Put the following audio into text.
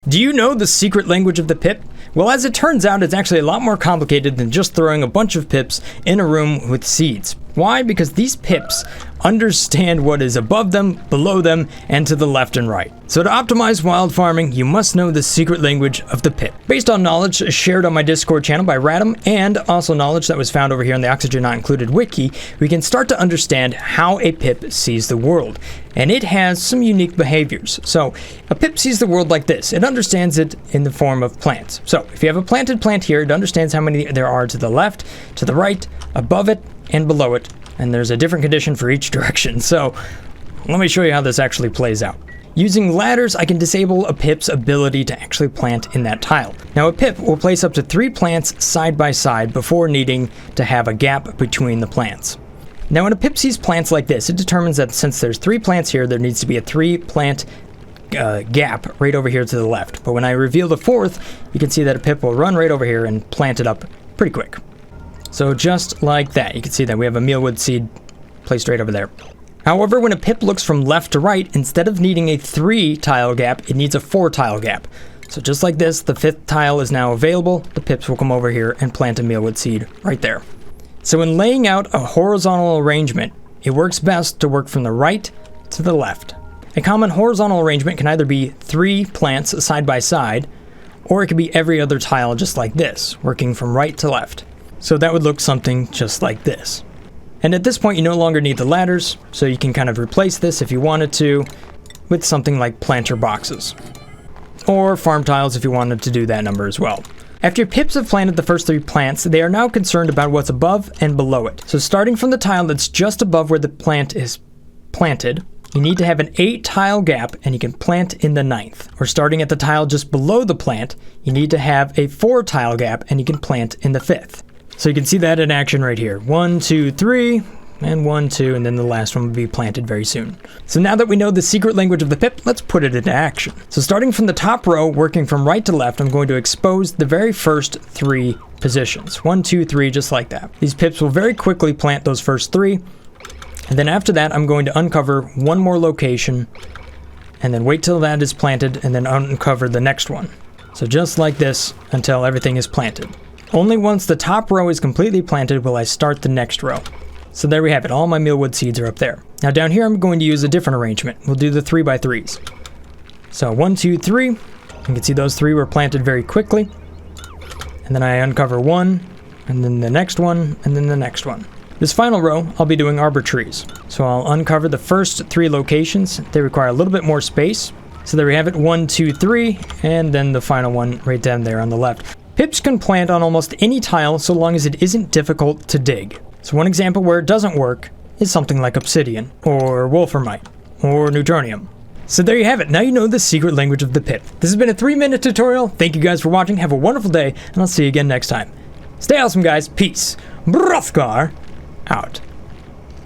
Do you know the secret language of the pip? Well, as it turns out, it's actually a lot more complicated than just throwing a bunch of pips in a room with seeds. Why? Because these pips understand what is above them, below them, and to the left and right. So to optimize wild farming, you must know the secret language of the pip. Based on knowledge shared on my Discord channel by Radam, and also knowledge that was found over here in the Oxygen Not Included wiki, we can start to understand how a pip sees the world. And it has some unique behaviors. So a pip sees the world like this. It understands it in the form of plants. So if you have a planted plant here, it understands how many there are to the left, to the right, above it, and below it, and there's a different condition for each direction. So let me show you how this actually plays out. Using ladders, I can disable a pip's ability to actually plant in that tile. Now a pip will place up to 3 plants side by side before needing to have a gap between the plants. Now when a pip sees plants like this, it determines that since there's 3 plants here, there needs to be a 3 plant gap right over here to the left. But when I reveal the 4th, you can see that a pip will run right over here and plant it up pretty quick. So just like that, you can see that we have a mealwood seed placed right over there. However, when a pip looks from left to right, instead of needing a 3 tile gap, it needs a 4 tile gap. So just like this, the 5th tile is now available. The pips will come over here and plant a mealwood seed right there. So when laying out a horizontal arrangement, it works best to work from the right to the left. A common horizontal arrangement can either be 3 plants side by side, or it could be every other tile just like this, working from right to left. So that would look something just like this. And at this point, you no longer need the ladders, so you can kind of replace this if you wanted to with something like planter boxes. Or farm tiles if you wanted to do that number as well. After your pips have planted the first 3 plants, they are now concerned about what's above and below it. So starting from the tile that's just above where the plant is planted, you need to have an 8 tile gap and you can plant in the 9th. Or starting at the tile just below the plant, you need to have a 4 tile gap and you can plant in the 5th. So you can see that in action right here. 1, 2, 3, and 1, 2, and then the last one will be planted very soon. So now that we know the secret language of the pip, let's put it into action. So starting from the top row, working from right to left, I'm going to expose the very first 3 positions. 1, 2, 3, just like that. These pips will very quickly plant those first 3, and then after that, I'm going to uncover one more location, and then wait till that is planted, and then uncover the next one. So just like this, until everything is planted. Only once the top row is completely planted will I start the next row. So there we have it, all my mealwood seeds are up there. Now down here I'm going to use a different arrangement. We'll do the 3x3s. So 1, 2, 3. You can see those 3 were planted very quickly. And then I uncover 1, and then the next one, and then the next one. This final row, I'll be doing arbor trees. So I'll uncover the first 3 locations. They require a little bit more space. So there we have it, 1, 2, 3, and then the final one right down there on the left. Pips can plant on almost any tile so long as it isn't difficult to dig. So one example where it doesn't work is something like obsidian, or wolframite, or neutronium. So there you have it, now you know the secret language of the pip. This has been a 3-minute tutorial. Thank you guys for watching, have a wonderful day, and I'll see you again next time. Stay awesome guys, peace. Brothgar, out.